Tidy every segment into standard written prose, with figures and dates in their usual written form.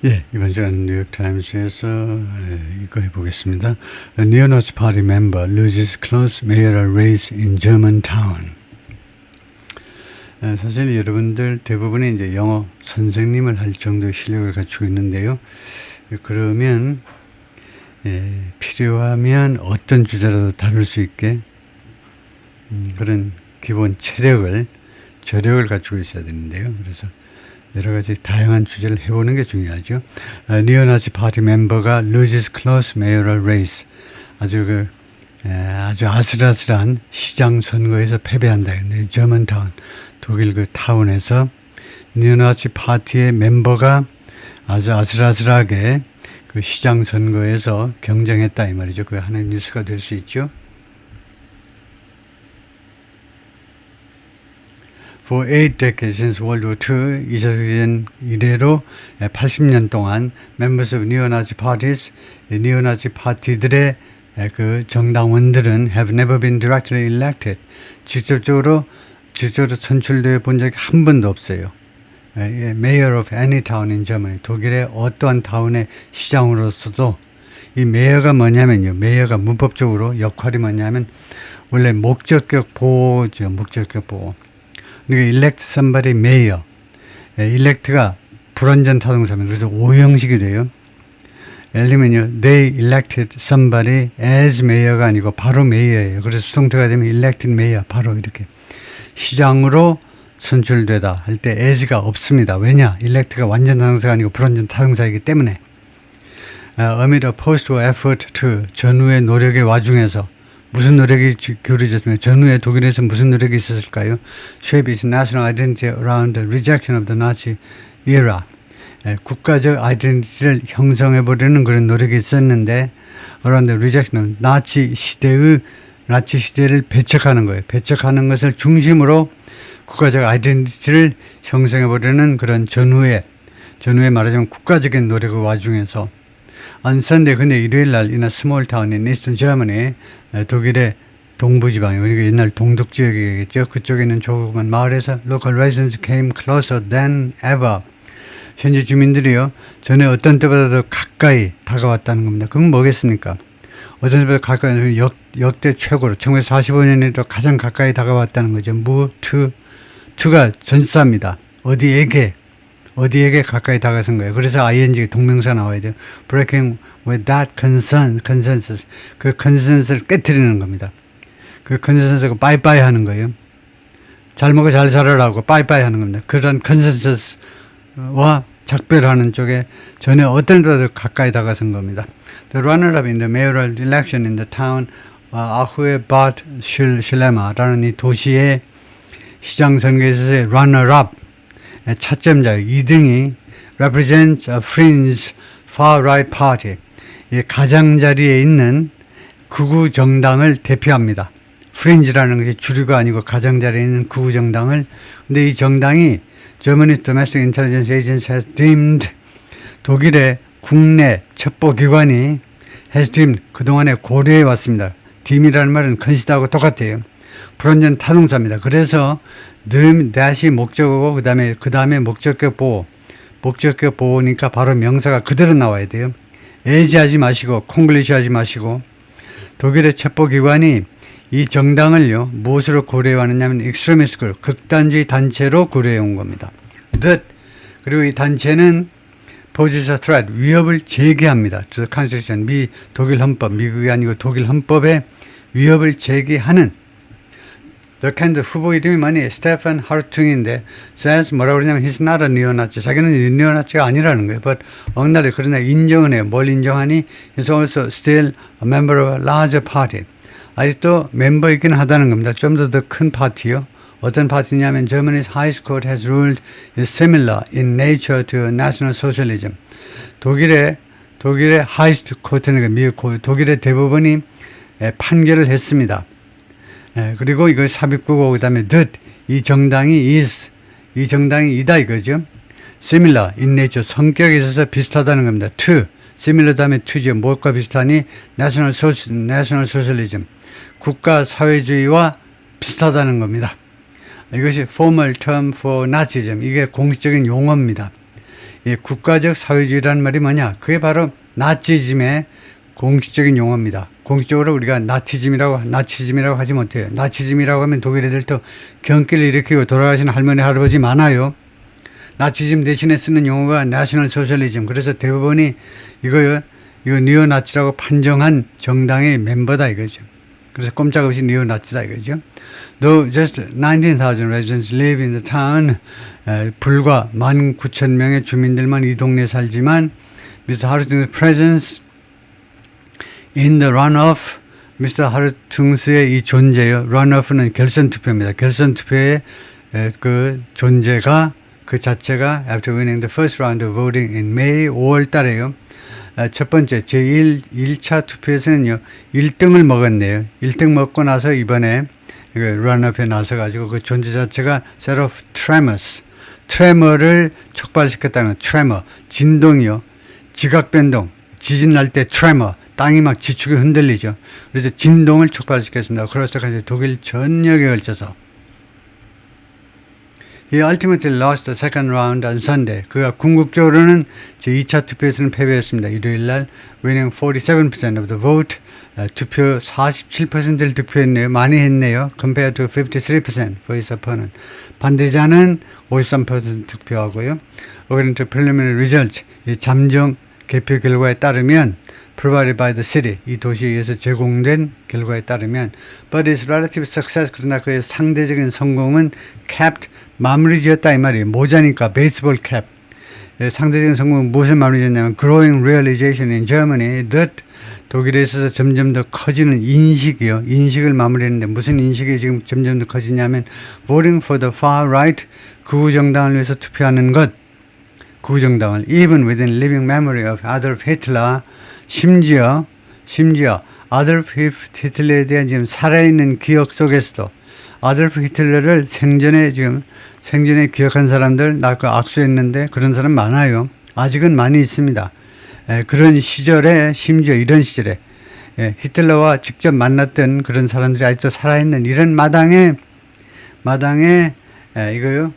예, 이번 주는 뉴욕타임스에서 이거 해보겠습니다. A neo-Nazi party member loses close mayoral race in Germantown. 사실 여러분들 대부분이 이제 영어 선생님을 할 정도의 실력을 갖추고 있는데요. 그러면 필요하면 어떤 주제라도 다룰 수 있게 그런 기본 저력을 갖추고 있어야 되는데요. 그래서 여러 가지 다양한 주제를 해보는 게 중요하죠. 니오나치 파티 멤버가 loses close mayoral race. 아주 아슬아슬한 시장 선거에서 패배한다. 저먼타운, 독일 그 타운에서 니오나치 파티의 멤버가 아주 아슬아슬하게 그 시장 선거에서 경쟁했다 이 말이죠. 그 하나의 뉴스가 될 수 있죠. For 8 decades since World War II, 2차 세계대전 이래로 80년 동안 members of neo-Nazi parties, 니오나치 파티들의 그 정당원들은 have never been directly elected. 직접적으로 선출되어 본 적이 한 번도 없어요. Mayor of any town in Germany. 독일의 어떠한 타운의 시장으로서도 이 메이어가 뭐냐면요. 메이어가 문법적으로 역할이 뭐냐면 원래 목적격 보호죠. 목적격 보호. 그러니까 elect somebody mayor. elect가 불완전 타동사입니다. 그래서 오형식이 돼요. 예를 들면요. They elected somebody as mayor가 아니고 바로 메이어예요. 그래서 수동태가 되면 elected mayor. 바로 이렇게. 시장으로 선출되다 할 때 as가 없습니다. 왜냐? elect가 완전 타동사가 아니고 불완전 타동사이기 때문에. Amid a post-war effort to 전후의 노력의 와중에서 무슨 노력이 기울어졌습니까? 전후에 독일에서 무슨 노력이 있었을까요? Shape its national identity around the rejection of the Nazi era. 국가적 아이덴티티를 형성해보려는 그런 노력이 있었는데 around the rejection of 나치 시대를 배척하는 거예요. 배척하는 것을 중심으로 국가적 아이덴티티를 형성해보려는 그런 전후에 말하자면 국가적인 노력의 와중에서 On Sunday, 근데 일요일 날 in a small town in Eastern Germany, 독일의 동부지방에, 그러니까 옛날 동독 지역이겠죠. 그쪽에 있는 조그만 마을에서 local residents came closer than ever. 현지 주민들이요, 전에 어떤 때보다 더 가까이 다가왔다는 겁니다. 그건 뭐겠습니까? 어떤 때보다 가까이, 역대 최고로 1945년에도 가장 가까이 다가왔다는 거죠. to가 전치사입니다. 어디에게 가까이 다가선 거예요. 그래서 ing 동명사 나와야 돼요. Breaking with that consensus. 그 컨센서스를 깨뜨리는 겁니다. 그 컨센서스가 빠이빠이 하는 거예요. 잘 먹고 잘 살아라고 빠이빠이 하는 겁니다. 그런 컨센서스와 작별하는 쪽에 전에 어떤 데도 가까이 다가선 겁니다. The runner-up in the mayoral election in the town 아후에 바트 실레마라는 이 도시의 시장 선거에서의 runner-up 차점자 2등이 represents a fringe far-right party. 가장자리에 있는 극우 정당을 대표합니다. fringe라는 것이 주류가 아니고 가장자리에 있는 극우 정당을. 근데 이 정당이 Germany's Domestic Intelligence Agency has deemed 독일의 국내 첩보기관이 has deemed 그동안에 고려해 왔습니다. deem이라는 말은 컨시더하고 똑같아요. 불완전 타동사입니다. 그래서 다시 목적어고 그 다음에 목적격 보호니까 바로 명사가 그대로 나와야 돼요. 애지하지 마시고 콩글리시 하지 마시고. 독일의 첩보기관이 이 정당을요 무엇으로 고려해 왔느냐면 extremist group, 극단주의 단체로 고려해 온 겁니다. 그리고 이 단체는 poses a threat, 위협을 제기합니다. Constitution, 독일 헌법, 미국이 아니고 독일 헌법에 위협을 제기하는. The candidate 후보 이름이 많이 스테판 하르퉁인데 says 뭐라고 그러냐면 he's not a neo-Nazi. 자기는 니오나치가 아니라는 거예요. But 엉날에 그러나 인정은 해요. 뭘 인정하니? He's also still a member of a larger party. 아직도 멤버이긴 하다는 겁니다. 좀 더 큰 파티요. 어떤 파티냐면 Germany's highest court has ruled is similar in nature to national socialism. 독일의 highest court는 미국 독일의 대법원이 판결을 했습니다. 그리고 이거 삽입구고 그다음에 이 정당이 이다 이거죠. Similar in nature, 성격에 있어서 비슷하다는 겁니다. similar 다음에 to죠. 무엇과 비슷하니? national socialism, 국가 사회주의와 비슷하다는 겁니다. 이것이 formal term for Nazism, 이게 공식적인 용어입니다. 이 국가적 사회주의라는 말이 뭐냐? 그게 바로 나치즘의 공식적인 용어입니다. 공식적으로 우리가 나치즘이라고 하지 못해요. 나치즘이라고 하면 독일 애들 또 경기를 일으키고 돌아가신 할머니 할아버지 많아요. 나치즘 대신에 쓰는 용어가 내셔널 소셜리즘. 그래서 대부분이 이거 니오나치라고 판정한 정당의 멤버다 이거죠. 그래서 꼼짝없이 니오나치다 이거죠. Though just 19,000 residents live in the town, 불과 19,000명의 주민들만 이 동네에 살지만 Mr. Hartung's presence in the runoff, Mr. Hartungs의 이 존재요. runoff는 결선 투표입니다. 결선 투표의 그 존재가 그 자체가 after winning the first round of voting in May 5월 달에요. 첫 번째 제1차 투표에서는요. 1등을 먹었네요. 1등 먹고 나서 이번에 런업에 나서가지고 그 존재 자체가 set of tremors, 트레머를 촉발시켰다는 트레머, 진동이요. 지각변동, 지진 날 때 트레머, 땅이 막 지축이 흔들리죠. 그래서 진동을 촉발시켰습니다. 그래서 독일 전역에 걸쳐서 He ultimately lost the second round on Sunday. 그가 궁극적으로는 제2차 투표에서는 패배했습니다. 일요일 날 winning 47% of the vote. 투표 47%를 득표했네요. 많이 했네요. compared to 53% for his opponent. 반대자는 53% 득표하고요. According to preliminary results, 이 잠정 개표 결과에 따르면 provided by the city, 이 도시에 의해서 제공된 결과에 따르면 but his relative success, 그러나 그의 상대적인 성공은 capped, 마무리 지었다 이 말이에요. 모자니까 베이스볼 캡. 상대적인 성공은 무엇을 마무리 지었냐면 growing realization in Germany that 독일에 있어서 점점 더 커지는 인식이요. 인식을 마무리했는데 무슨 인식이 지금 점점 더 커지냐면 voting for the far right, 극우 정당을 위해서 투표하는 것. 극우 정당을 even within living memory of Adolf Hitler, 심지어 아돌프 히틀러에 대한 지금 살아있는 기억 속에서도 아돌프 히틀러를 생전에 기억한 사람들 나 그 악수했는데 그런 사람 많아요. 아직은 많이 있습니다. 그런 시절에 심지어 이런 시절에 히틀러와 직접 만났던 그런 사람들이 아직도 살아있는 이런 마당에 이거요.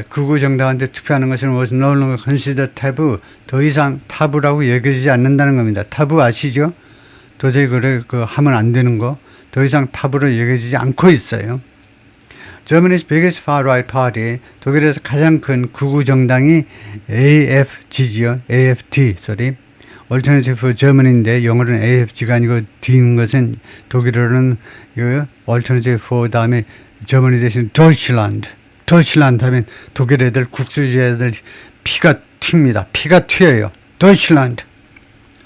극우 정당한테 투표하는 것은 was no longer considered taboo. 더 이상 타부라고 여겨지지 않는다는 겁니다. 타부 아시죠? 도저히 하면 안 되는 거. 더 이상 타부로 여겨지지 않고 있어요. Germany's biggest far-right party, 독일에서 가장 큰 극우 정당이 AFG지요. AFD, Alternative for Germany인데 영어로는 AFG가 아니고 D인 것은 독일어로는 Alternative for 다음에 Germany 대신 Deutschland 하면 독일 애들, 국수주의 애들 피가 튑니다. 피가 튀어요. Deutschland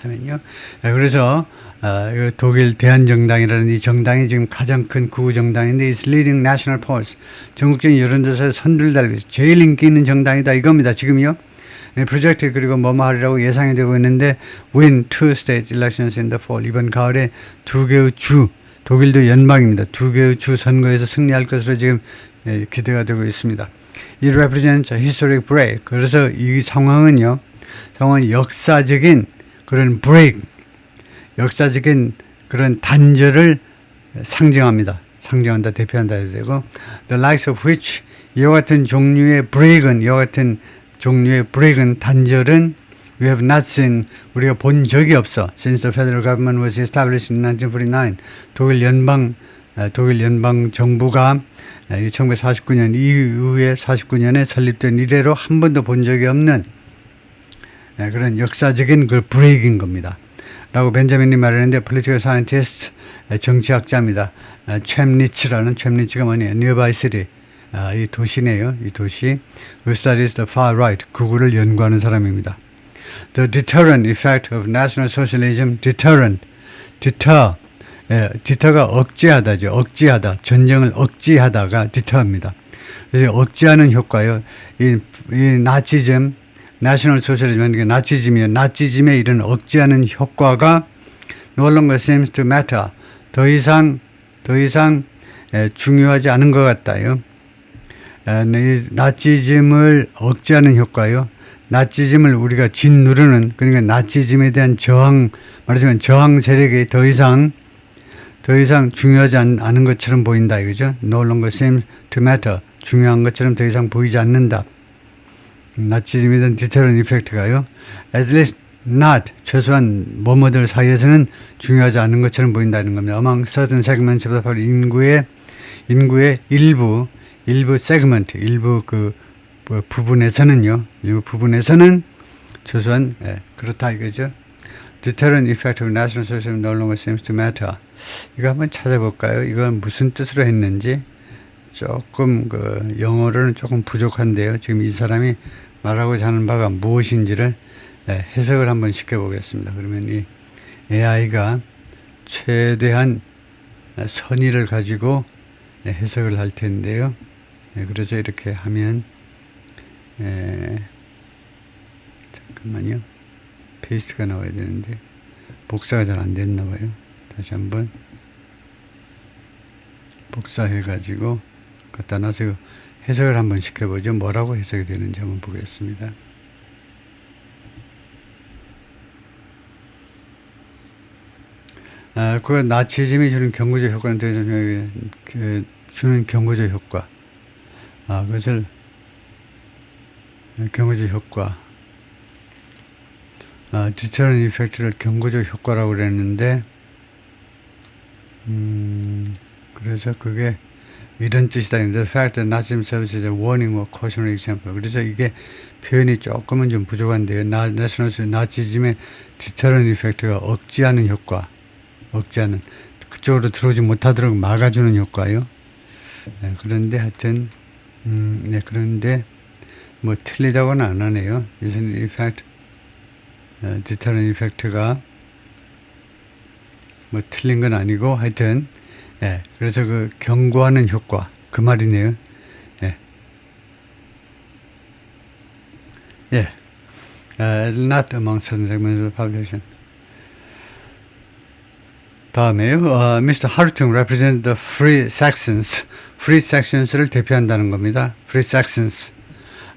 하면요. 그래서 독일 대한정당이라는 이 정당이 지금 가장 큰 극우 정당인데 It's leading national polls. 전국적인 여론조사에 선두를 달리고 있어요. 제일 인기 있는 정당이다 이겁니다. 지금요. 프로젝트 그리고 하리라고 예상이 되고 있는데 win two state elections in the fall. 이번 가을에 두 개의 주, 독일도 연방입니다. 두 개의 주 선거에서 승리할 것으로 지금 기대가 되고 있습니다. It represents a historic break. 그래서 이 상황은 역사적인 그런 break, 역사적인 그런 단절을 상징합니다. 상징한다, 대표한다 해도 되고 the likes of which 이와 같은 종류의 단절은 we have not seen, 우리가 본 적이 없어. Since the federal government was established in 1949. 독일 연방 정부가 1949년 이후에 49년에 설립된 이래로 한 번도 본 적이 없는 그런 역사적인 그 브레이크인 겁니다. 라고 벤자민이 말했는데 political scientist, 정치학자입니다. 챔니츠가 뭐냐? Nearby city. 이 도시네요. 이 도시. Who studies the far right. 극우를 연구하는 사람입니다. The deterrent effect of national socialism. 디터가 억제하다죠. 억제하다. 전쟁을 억제하다가 디터입니다. 그래서 억제하는 효과요. 이 나치즘, 내셔널 소셜리즘, 이게 나치즘이요. 나치즘의 이런 억제하는 효과가 no longer seems to matter. 더 이상 중요하지 않은 것 같다요. 나치즘을 억제하는 효과요. 나치즘을 우리가 짓누르는, 그러니까 나치즘에 대한 말하자면 저항 세력이 더 이상 중요하지 않은 것처럼 보인다 이거죠. No longer seems to matter. 중요한 것처럼 더 이상 보이지 않는다. 나치즘에 대한 deterrent effect가요. at least not, 최소한 뭐뭐들 사이에서는 중요하지 않은 것처럼 보인다는 겁니다. among certain segments of the public, 인구의 일부 segment, 일부 부분에서는요. 일부 부분에서는 최소한 그렇다 이거죠. Deterrent effect of national socialism no longer seems to matter. 이거 한번 찾아볼까요? 이건 무슨 뜻으로 했는지. 조금 영어로는 조금 부족한데요. 지금 이 사람이 말하고자 하는 바가 무엇인지를 해석을 한번 시켜보겠습니다. 그러면 이 AI가 최대한 선의를 가지고 해석을 할 텐데요. 그래서 이렇게 하면 잠깐만요. 페이스트가 나와야 되는데 복사가 잘 안 됐나 봐요. 다시 한번 복사해 가지고 갖다 놔서 해석을 한번 시켜보죠. 뭐라고 해석이 되는지 한번 보겠습니다. 그 나치즘이 주는 경고적 효과는 주는 경고적 효과. 그것을 경고적 효과. deterrent effect를 경고적 효과라고 그랬는데, 그래서 그게 이런 뜻이다. The fact that Nazism serves as a warning or cautionary example. 그래서 이게 표현이 조금은 좀 부족한데요. 나치즘의 deterrent effect가 억제하는 효과, 억제하는, 그쪽으로 들어오지 못하도록 막아주는 효과요. 그런데 하여튼, 그런데 뭐 틀리다고는 안 하네요. 무슨 effect, deterrent effect가 뭐 틀린 건 아니고 하여튼 그래서 그 경고하는 효과 그 말이네요. Not among certain segments of the population. 다음에요. Mr. Hartung represents the Free Saxons. Free Saxons를 대표한다는 겁니다. Free Saxons.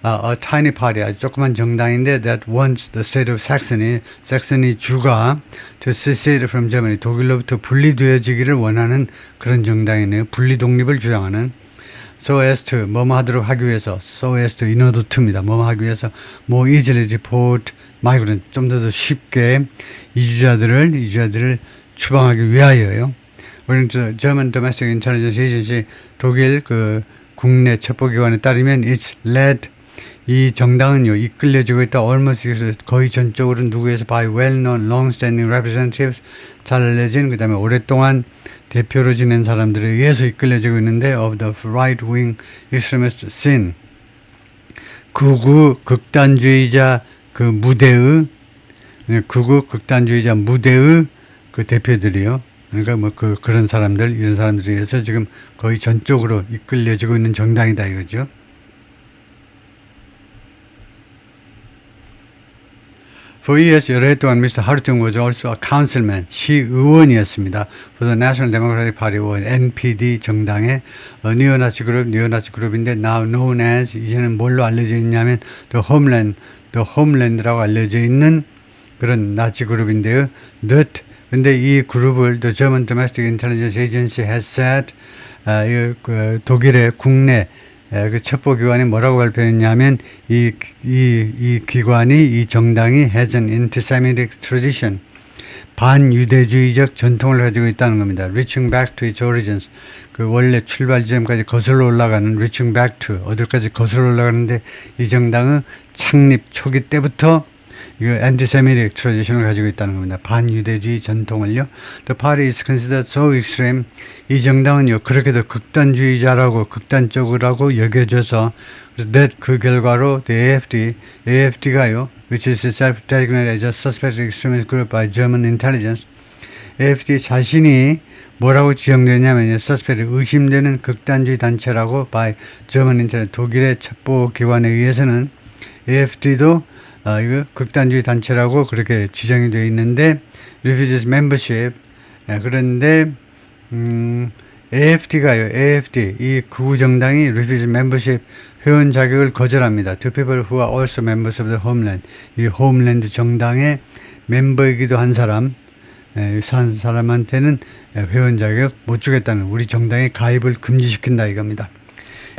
A tiny party, 아주 조그만 정당인데 that wants the state of Saxony, 삭소니 주가 to secede from Germany, 독일로부터 분리되어지기를 원하는 그런 정당이네요. 분리 독립을 주장하는. So as to, 뭐뭐 하도록 하기 위해서, so as to, in order to입니다. 뭐뭐 하기 위해서, more easily deport migrant, 좀 더 쉽게 이주자들을 추방하기 위하여요. 그런데 German Domestic Intelligence Agency, 독일 국내 첩보기관에 따르면 it's led, 이 정당은요 이끌려지고 있다. almost 거의 전적으로 누구에서 by well-known, long-standing representatives, 잘 알려진 그 다음에 오랫동안 대표로 지낸 사람들에 의해서 이끌려지고 있는데 of the right-wing extremist scene, 극우 극단주의자 무대의 그 대표들이요. 그러니까 뭐 그런 사람들, 이런 사람들에 의해서 지금 거의 전적으로 이끌려지고 있는 정당이다 이거죠. For years, 여러 해 동안 Mr. Hartung was also a councilman, 시의원이었습니다. For the National Democratic Party, NPD 정당의 니오나치 그룹인데 now known as, 이제는 뭘로 알려져 있냐면 the Homeland라고 알려져 있는 그런 나치 그룹인데요. 근데 이 그룹을 the German Domestic Intelligence Agency has said, 독일의 국내 그 첩보기관이 뭐라고 발표했냐면 이 기관이, 이 정당이 has an anti-Semitic tradition, 반유대주의적 전통을 가지고 있다는 겁니다. Reaching back to its origins, 그 원래 출발 지점까지 거슬러 올라가는 reaching back to, 어디까지 거슬러 올라가는데 이 정당은 창립 초기 때부터 이 anti-Semitic tradition을 가지고 있다는 겁니다. 반유대주의 전통을요. The party is considered so extreme. 이 정당은요 그렇게도 극단주의자라고, 극단적이라고 여겨져서, that 그 결과로 the AFD가요, which is self-designated as a suspected extremist group by German intelligence, AFD 자신이 뭐라고 지정되냐면요, suspected, 의심되는 극단주의 단체라고 by German intelligence, 독일의 첩보기관에 의해서는 AFD도 이거 극단주의 단체라고 그렇게 지정이 되어 있는데, refugees membership, 그런데 AFD 이 구정당이 refugee membership 회원 자격을 거절합니다. To people who are also members of the Homeland, 이 홈랜드 정당의 멤버이기도 한 사람한테는 회원 자격 못 주겠다는, 우리 정당의 가입을 금지시킨다 이겁니다.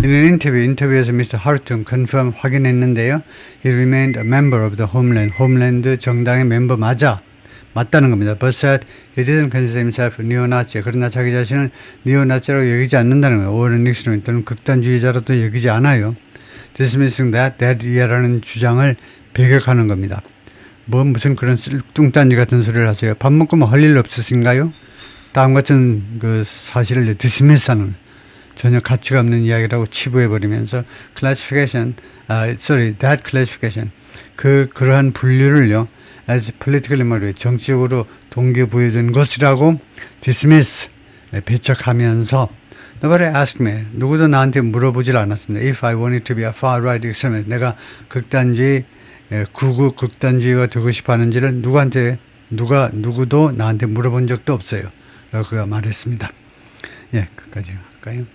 In an interview, 인터뷰에서 Mr. Hartung confirm 확인했는데요. He remained a member of the Homeland. 홈랜드 정당의 멤버 맞다는 겁니다. But said he didn't consider himself neo-Nazi. 그러나 자기 자신을 니오나치라고 여기지 않는다는 거예요. 오웬 닉슨 또는 극단주의자로도 여기지 않아요. Dismissing that year라는 주장을 배격하는 겁니다. 무슨 그런 뚱딴지 같은 소리를 하세요. 밥 먹고 뭐 할 일 없으신가요? 다음 같은 그 사실을 dismiss하는 전혀 가치가 없는 이야기라고 치부해버리면서 that classification 그러한 분류를요 as politically motivated 정치적으로 동기부여된 것이라고 dismiss 배척하면서 Nobody asked me. 누구도 나한테 물어보질 않았습니다. If I wanted to be a far-right extremist, 내가 구구 극단주의가 되고 싶어 하는지를 누구도 나한테 물어본 적도 없어요. 라고 그가 말했습니다. 예, 끝까지 할까요?